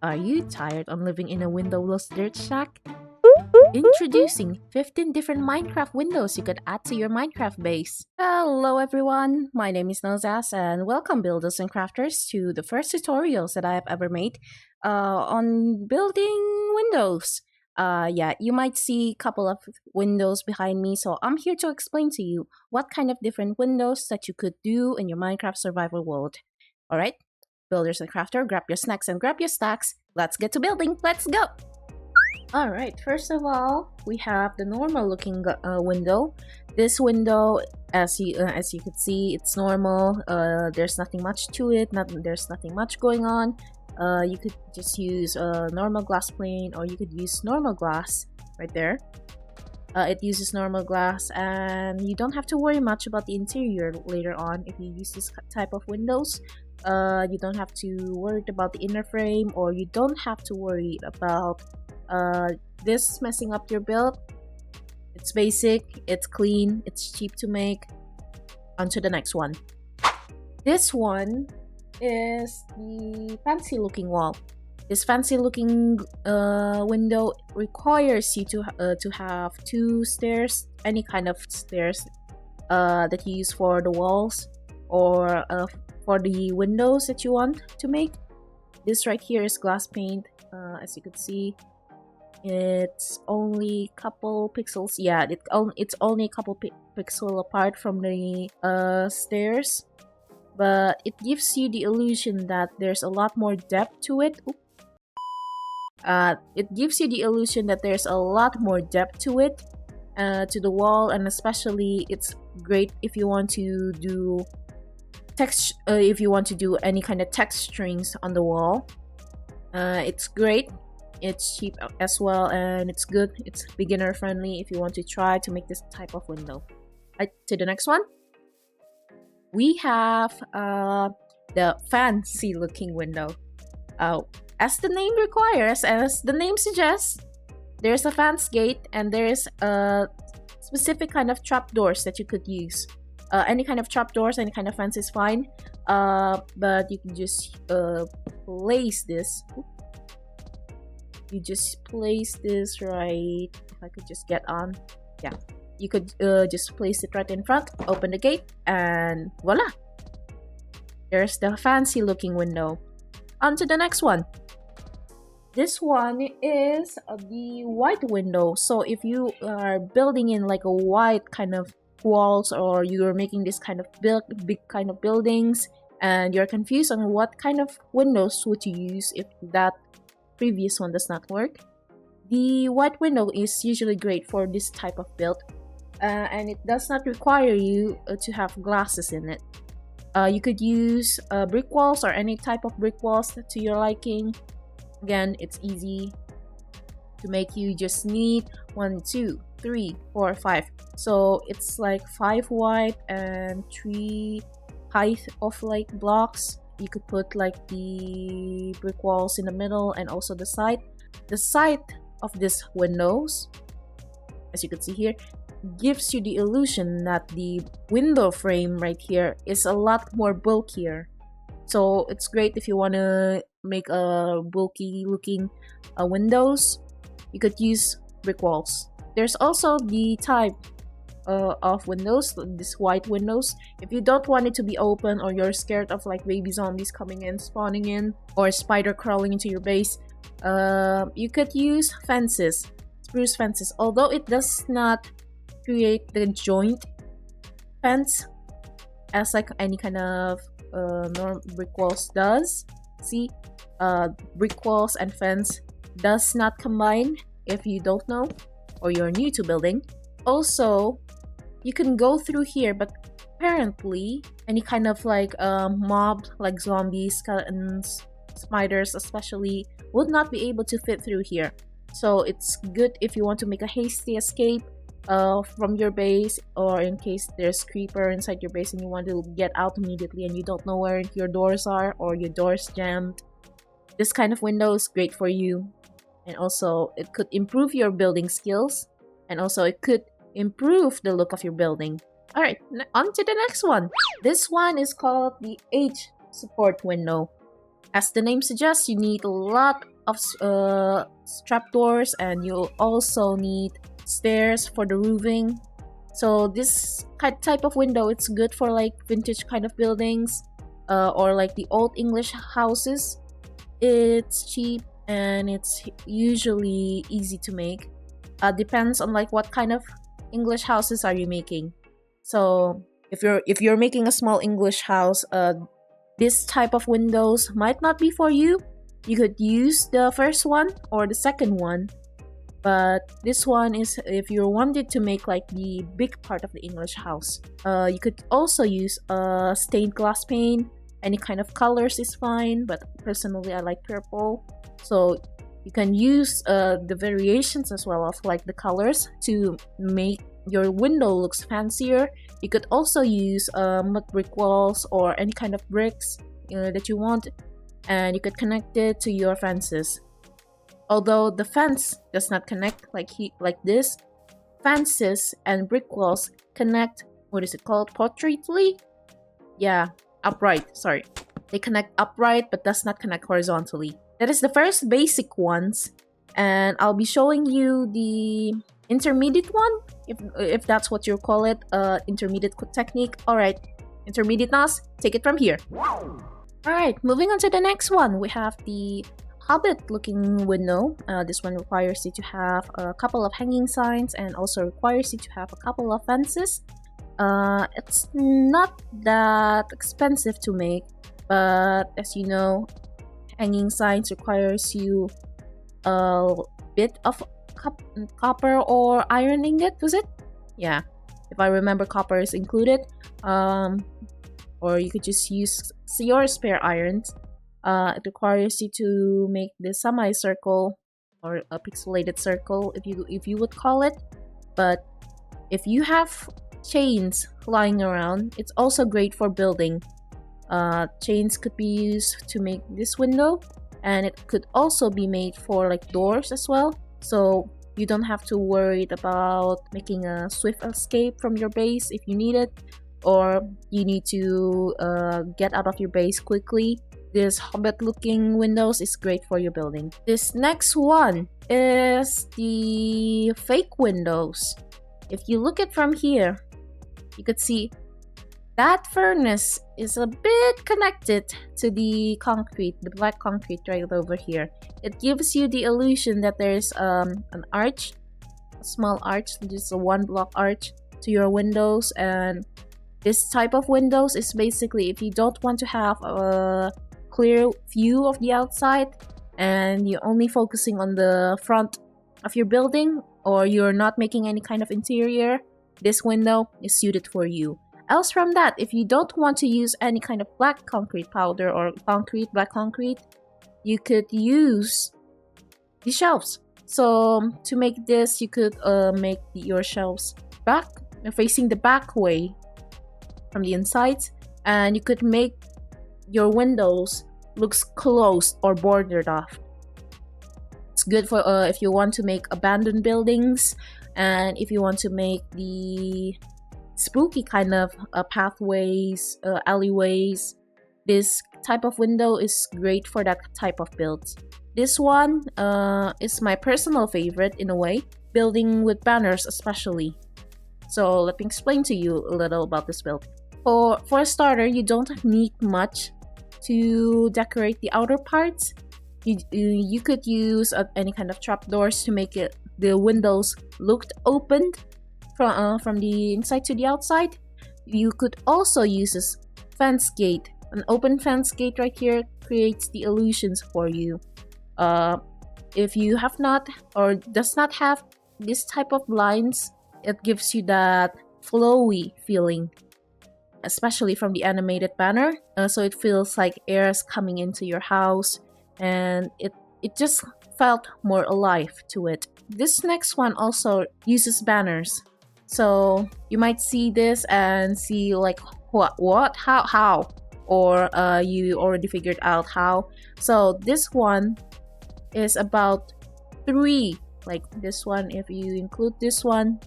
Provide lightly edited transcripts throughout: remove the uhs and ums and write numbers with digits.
Are you tired of living in a windowless dirt shack? Introducing 15 different Minecraft windows you could add to your Minecraft base. Hello everyone, my name is Nozas and welcome builders and crafters to the first tutorials that I have ever made on building windows. Yeah, you might see a couple of windows behind me, so I'm here to explain to you what kind of different windows that you could do in your Minecraft survival world. Alright, builders and crafter, grab your snacks and grab your stacks. Let's get to building, let's go! Alright, first of all, we have the normal looking window. This window, as you can see, it's normal. There's nothing much to it. There's nothing much going on. You could just use a normal glass plane, or you could use normal glass right there. It uses normal glass, and you don't have to worry much about the interior later on if you use this type of windows. You don't have to worry about the inner frame, or you don't have to worry about this messing up your build. It's basic, it's clean, it's cheap to make. On to the next one. This one is the fancy looking wall. This fancy looking window requires you to have two stairs, any kind of stairs that you use for the walls or for the windows that you want to make. This right here is glass paint. As you can see, it's only couple pixels. Yeah, it's only a couple pixel apart from the stairs, but it gives you the illusion that there's a lot more depth to it. It gives you the illusion that there's a lot more depth to it, to the wall, and especially it's great if you want to do text. If you want to do any kind of text strings on the wall, it's great. It's cheap as well, and it's good. It's beginner friendly if you want to try to make this type of window. Right, to the next one. We have the fancy looking window. As the name requires, as the name suggests, there's a fence gate and there's a specific kind of trapdoors that you could use. Any kind of trapdoors, any kind of fence is fine. But you can just place this. You just place this right. If I could just get on, yeah. You could just place it right in front, open the gate, and voila! There's the fancy looking window. On to the next one. This one is the white window. So if you are building in like a white kind of walls, or you're making this kind of big kind of buildings, and you're confused on what kind of windows would you use if that previous one does not work, the white window is usually great for this type of build, and it does not require you to have glasses in it. You could use brick walls or any type of brick walls to your liking. Again, it's easy to make. You just need 1, 2, 3, 4, 5. So it's like 5 white and 3 height of like blocks. You could put like the brick walls in the middle and also the side. The side of these windows, as you can see here, gives you the illusion that the window frame right here is a lot more bulkier. So it's great if you want to make a bulky looking windows. You could use brick walls. There's also the type of windows, this white windows. If you don't want it to be open, or you're scared of like baby zombies coming in, spawning in, or a spider crawling into your base, you could use fences, spruce fences. Although it does not create the joint fence as like any kind of normal brick walls does. See, brick walls and fence does not combine if you don't know or you're new to building. Also, you can go through here, but apparently any kind of like mob like zombies, skeletons, spiders especially, would not be able to fit through here. So it's good if you want to make a hasty escape from your base, or in case there's creeper inside your base and you want to get out immediately and you don't know where your doors are, or your door's jammed. This kind of window is great for you, and also it could improve your building skills, and also it could improve the look of your building. Alright, on to the next one. This one is called the H support window. As the name suggests, you need a lot of trapdoors, and you also need stairs for the roofing. So this type of window, it's good for like vintage kind of buildings, or like the old English houses. It's cheap and it's usually easy to make. Depends on like what kind of English houses are you making. So if you're making a small English house, this type of windows might not be for you. You could use the first one or the second one, but this one is if you wanted to make like the big part of the English house. You could also use stained glass paint. Any kind of colors is fine, but personally I like purple. So you can use the variations as well of like the colors to make your window looks fancier. You could also use mud brick walls or any kind of bricks that you want, and you could connect it to your fences. Although the fence does not connect like this, fences and brick walls connect, what is it called, portraitly? Yeah, upright, sorry. They connect upright but does not connect horizontally. That is the first basic ones, and I'll be showing you the intermediate one, if that's what you call it, intermediate technique. Alright, intermediate Nas, take it from here. Alright, moving on to the next one, we have the Hobbit looking window. This one requires you to have a couple of hanging signs and also requires you to have a couple of fences. It's not that expensive to make, but as you know, hanging signs requires you a bit of copper or iron ingot, was it? Yeah, if I remember, copper is included. Or you could just use your spare irons. It requires you to make the semicircle or a pixelated circle, if you would call it. But if you have chains lying around, it's also great for building. Chains could be used to make this window, and it could also be made for like doors as well, so you don't have to worry about making a swift escape from your base if you need it, or you need to get out of your base quickly. This Hobbit looking windows is great for your building. This next one is the fake windows. If you look at from here, you could see that furnace is a bit connected to the concrete, the black concrete right over here. It gives you the illusion that there's an arch, a small arch, just a one block arch to your windows. And this type of windows is basically if you don't want to have a clear view of the outside and you're only focusing on the front of your building, or you're not making any kind of interior, this window is suited for you. Else from that, if you don't want to use any kind of black concrete powder or black concrete, you could use the shelves. So to make this, you could make your shelves facing the back way from the inside, and you could make your windows looks closed or bordered off. It's good for if you want to make abandoned buildings, and if you want to make the spooky kind of pathways, alleyways. This type of window is great for that type of builds. This one is my personal favorite in a way, building with banners especially. So let me explain to you a little about this build. For a starter, you don't need much to decorate the outer parts. You could use any kind of trapdoors to make the windows looked opened from the inside to the outside. You could also use a fence gate. An open fence gate right here creates the illusions for you. If you have not or does not have this type of lines, it gives you that flowy feeling, especially from the animated banner. So it feels like air is coming into your house, and it just felt more alive to it. This next one also uses banners. So you might see this and see like what how, or you already figured out how. So this one is about 3, like this one, if you include this one,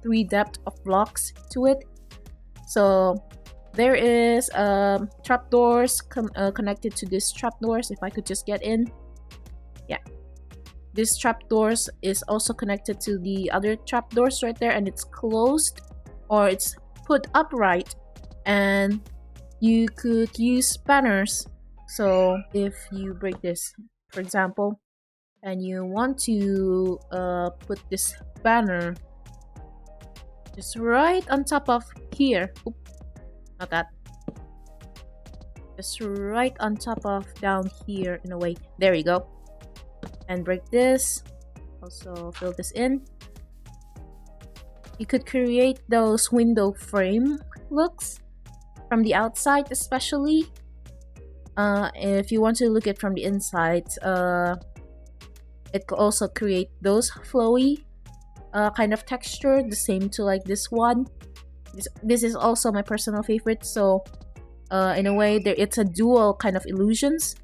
3 depth of blocks to it. So there is trapdoors connected to these trapdoors. If I could just get in, yeah, this trapdoors is also connected to the other trapdoors right there, and it's closed or it's put upright, and you could use banners. So if you break this, for example, and you want to put this banner just right on top of here. Oop, not that. Just right on top of down here in a way. There you go. And break this. Also fill this in. You could create those window frame looks from the outside, especially. If you want to look at from the inside, it could also create those flowy kind of texture, the same to like this one. This is also my personal favorite. So in a way, it's a dual kind of illusions,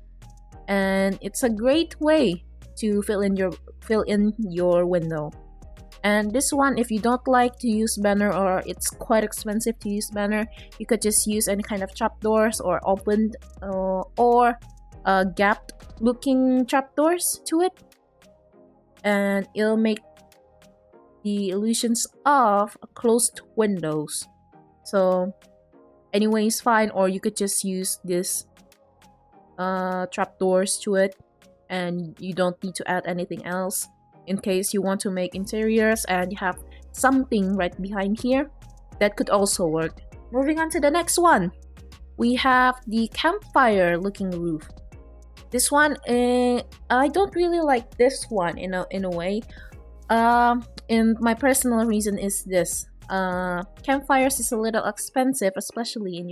and it's a great way to fill in your window. And this one, if you don't like to use banner or it's quite expensive to use banner, you could just use any kind of trapdoors or opened or gapped looking trapdoors to it, and it'll make the illusions of closed windows. So anyway, it's fine, or you could just use this trapdoors to it, and you don't need to add anything else. In case you want to make interiors and you have something right behind here, that could also work. Moving on to the next one, we have the campfire looking roof. This one, I don't really like this one in a way. And my personal reason is this: campfires is a little expensive, especially in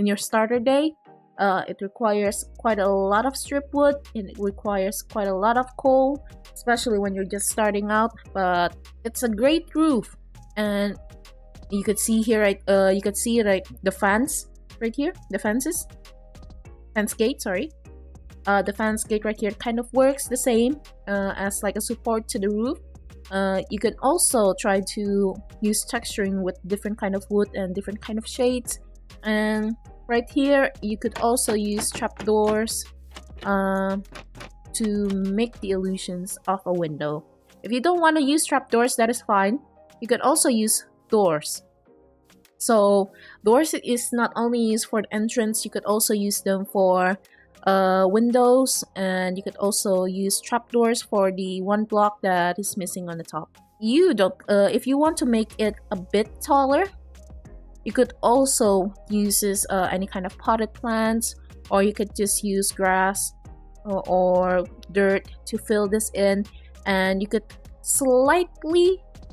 your starter day. It requires quite a lot of strip wood, and it requires quite a lot of coal, especially when you're just starting out. But it's a great roof, and you could see here, right? You could see right the fans right here, the fence gate. Sorry, the fence gate right here kind of works the same as like a support to the roof. You can also try to use texturing with different kind of wood and different kind of shades, and right here you could also use trapdoors to make the illusions of a window. If you don't want to use trapdoors, that is fine. You could also use doors. So doors is not only used for the entrance, you could also use them for windows, and you could also use trapdoors for the one block that is missing on the top. If you want to make it a bit taller, you could also use any kind of potted plants, or you could just use grass or dirt to fill this in, and you could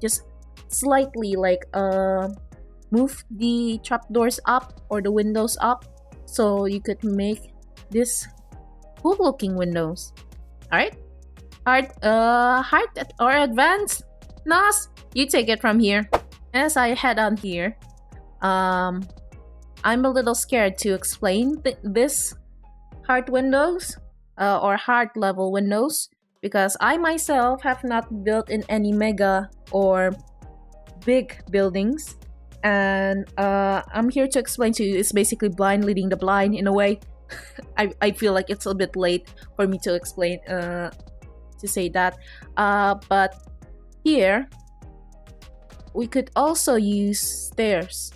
just slightly like move the trapdoors up or the windows up, so you could make this cool looking windows. All right, hard or advanced? Nas, you take it from here. As I head on here, I'm a little scared to explain this hard windows or hard level windows, because I myself have not built in any mega or big buildings, and I'm here to explain to you. It's basically blind leading the blind in a way. I feel like it's a bit late for me to explain to say that, but here we could also use stairs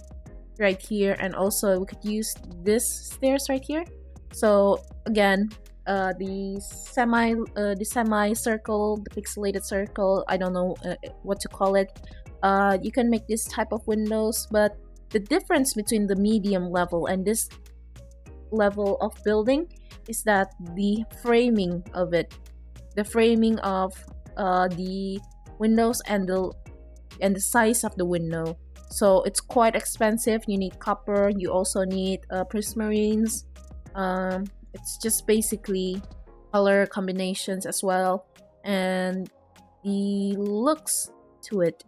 right here, and also we could use this stairs right here. So again, the semi circle, the pixelated circle, I don't know what to call it. You can make this type of windows, but the difference between the medium level and this level of building is that the framing of the windows and the size of the window. So it's quite expensive. You need copper, you also need prismarines. It's just basically color combinations as well, and the looks to it.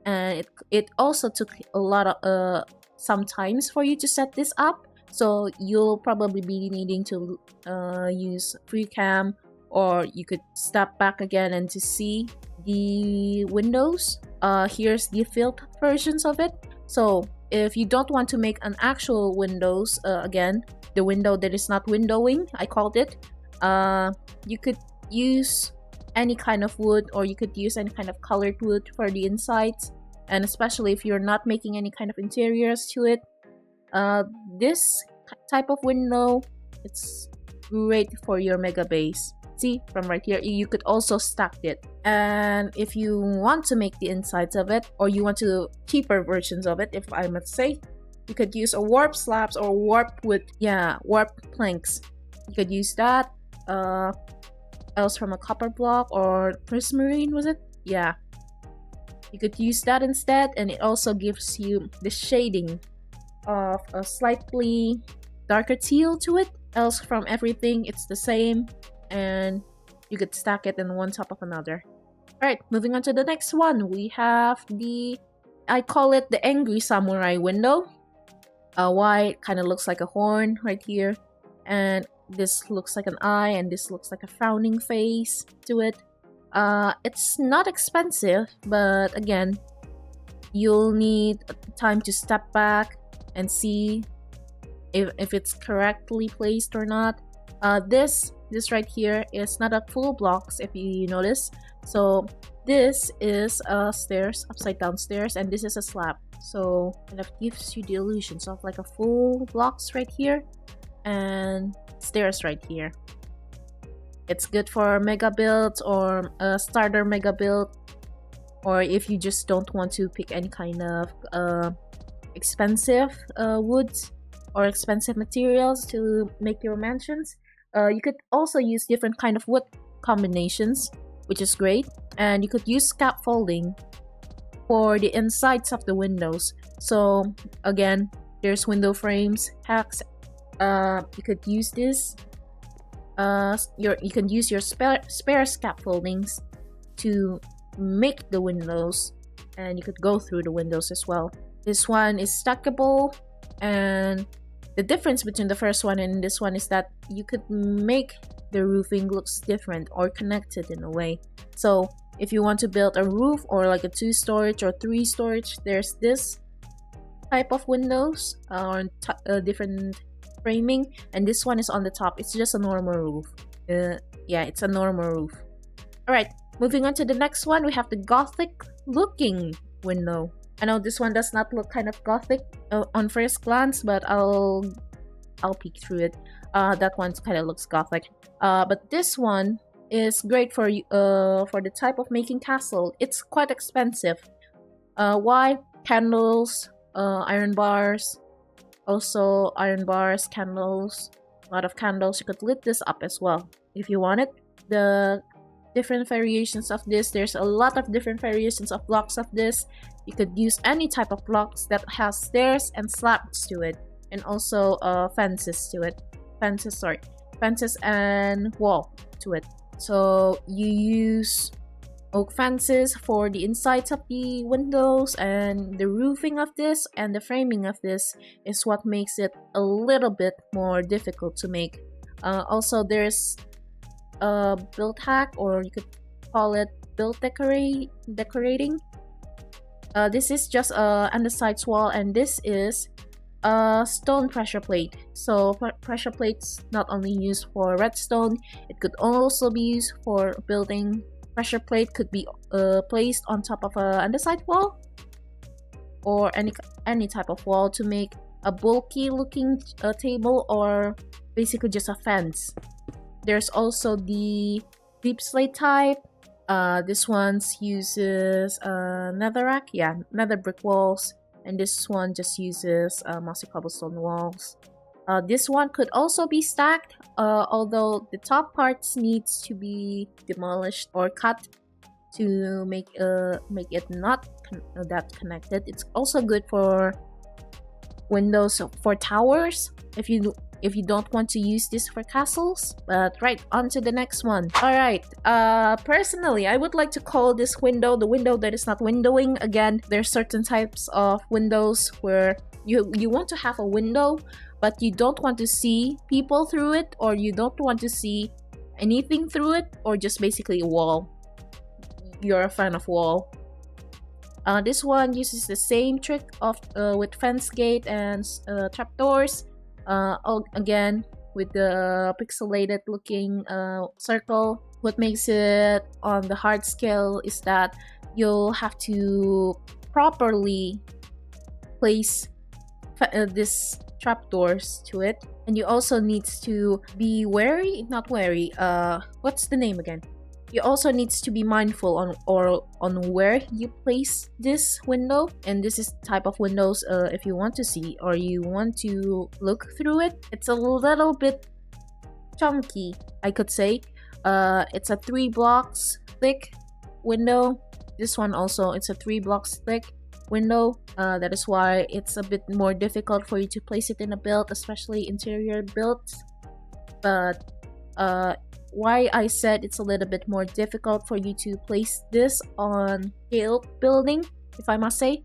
And it also took a lot of sometimes for you to set this up, so you'll probably be needing to use FreeCam, or you could step back again and to see the windows. Here's the filter versions of it. So if you don't want to make an actual windows, again, the window that is not windowing, I called it, you could use any kind of wood, or you could use any kind of colored wood for the insides. And especially if you're not making any kind of interiors to it, this type of window, it's great for your mega base. See, from right here, you could also stack it. And if you want to make the insides of it, or you want to cheaper versions of it, if I must say, you could use a warp slabs or warp wood, yeah, warp planks. You could use that, else from a copper block or prismarine, was it? Yeah, you could use that instead, and it also gives you the shading of a slightly darker teal to it. Else from everything, it's the same, and you could stack it in one top of another. Alright, moving on to the next one. We have I call it the Angry Samurai window. Why it kind of looks like a horn right here, and this looks like an eye, and this looks like a frowning face to it. It's not expensive, but again, you'll need time to step back and see if it's correctly placed or not. This right here is not a full blocks, if you notice. So this is stairs, upside down stairs, and this is a slab. So it gives you the illusions of like a full blocks right here and stairs right here. It's good for mega builds or a starter mega build, or if you just don't want to pick any kind of expensive woods or expensive materials to make your mansions. You could also use different kind of wood combinations, which is great. And you could use scaffolding for the insides of the windows. So again, there's window frames, hacks. You could use this. You can use your spare scaffoldings to make the windows, and you could go through the windows as well. This one is stackable, and the difference between the first one and this one is that you could make the roofing looks different or connected in a way. So if you want to build a roof or like a 2 storage or 3 storage, there's this type of windows or different framing, and this one is on the top. It's just a normal roof. Yeah, it's a normal roof. Alright, moving on to the next one, we have the gothic looking window. I know this one does not look kind of gothic on first glance, but I'll peek through it. That one kind of looks gothic. But this one is great for the type of making castle. It's quite expensive. Why? Candles, iron bars, also iron bars, candles, a lot of candles. You could lit this up as well if you want it. The different variations of this, there's a lot of different variations of blocks of this. You could use any type of blocks that has stairs and slabs to it, and also fences to it. Fences and wall to it. So you use oak fences for the insides of the windows, and the roofing of this and the framing of this is what makes it a little bit more difficult to make. Also, there's a build hack, or you could call it build decorating. This is just a andesites wall, and this is a stone pressure plate. So pressure plates not only used for redstone, it could also be used for building. Pressure plate could be placed on top of a andesite wall or any type of wall to make a bulky looking table, or basically just a fence. There's also the deep slate type. This one uses netherrack, nether brick walls, and this one just uses mossy cobblestone walls. This one could also be stacked, although the top parts needs to be demolished or cut to make it not that connected. It's also good for windows for towers if you don't want to use this for castles. But right, on to the next one. Alright, personally, I would like to call this window the window that is not windowing. Again, there's certain types of windows where you want to have a window, but you don't want to see people through it, or you don't want to see anything through it, or just basically a wall. You're a fan of wall. This one uses the same trick of with fence gate and trapdoors. Again, with the pixelated looking circle. What makes it on the hard scale is that you'll have to properly place this trapdoors to it, and you also needs to be wary, not wary, what's the name again? You also needs to be mindful on where you place this window, and this is type of windows if you want to see or you want to look through it. It's a little bit chunky, I could say. It's a 3 blocks thick window. This one also, it's a 3 blocks thick window. That is why it's a bit more difficult for you to place it in a build, especially interior builds. But why I said it's a little bit more difficult for you to place this on scale building, if I must say,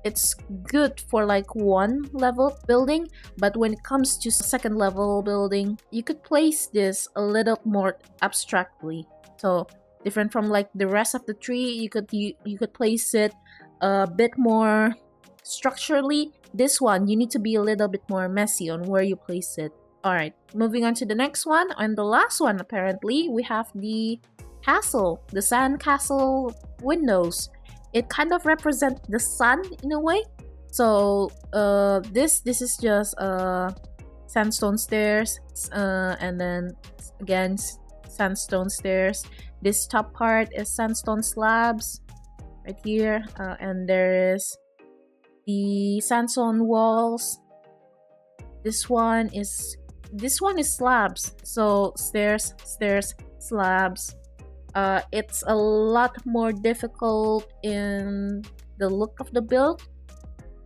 it's good for like 1 level building, but when it comes to 2nd level building, you could place this a little more abstractly. So different from like the rest of the tree, you could place it a bit more structurally. This one, you need to be a little bit more messy on where you place it. Alright, moving on to the next one, and the last one apparently, we have the castle, the sand castle windows. It kind of represents the sun in a way. So this is just sandstone stairs, and then again sandstone stairs. This top part is sandstone slabs right here, and there is the sandstone walls. This one is slabs. So stairs, slabs. It's a lot more difficult in the look of the build.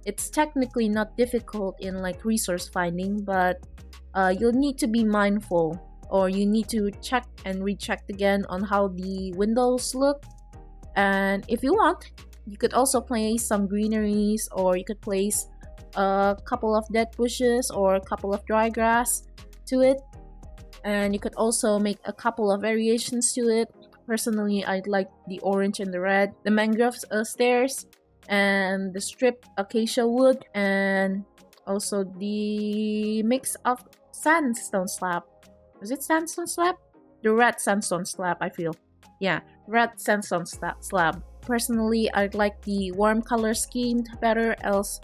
It's technically not difficult in like resource finding, but you'll need to be mindful, or you need to check and recheck again on how the windows look. And if you want, you could also place some greeneries, or you could place a couple of dead bushes or a couple of dry grass to it, and you could also make a couple of variations to it. Personally, I'd like the orange and the red, the mangrove stairs, and the stripped acacia wood, and also the mix of sandstone slab. Was it sandstone slab? The red sandstone slab, I feel. Yeah, red sandstone slab. Personally, I'd like the warm color scheme better else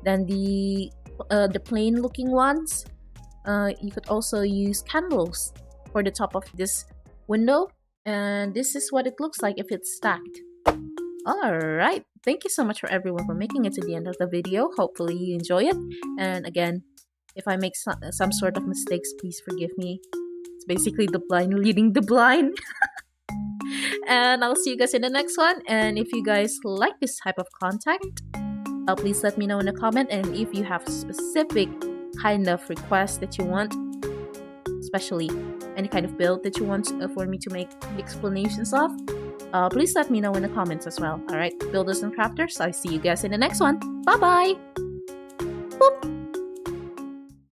than the plain looking ones. You could also use candles for the top of this window, and this is what it looks like if it's stacked. Alright, thank you so much for everyone for making it to the end of the video. Hopefully you enjoy it, and again, if I make some sort of mistakes, please forgive me. It's basically the blind leading the blind. And I'll see you guys in the next one, and if you guys like this type of content, please let me know in a comment, and if you have specific kind of request that you want, especially any kind of build that you want for me to make explanations of, please let me know in the comments as well. Alright, builders and crafters, I see you guys in the next one. Bye bye. Boop.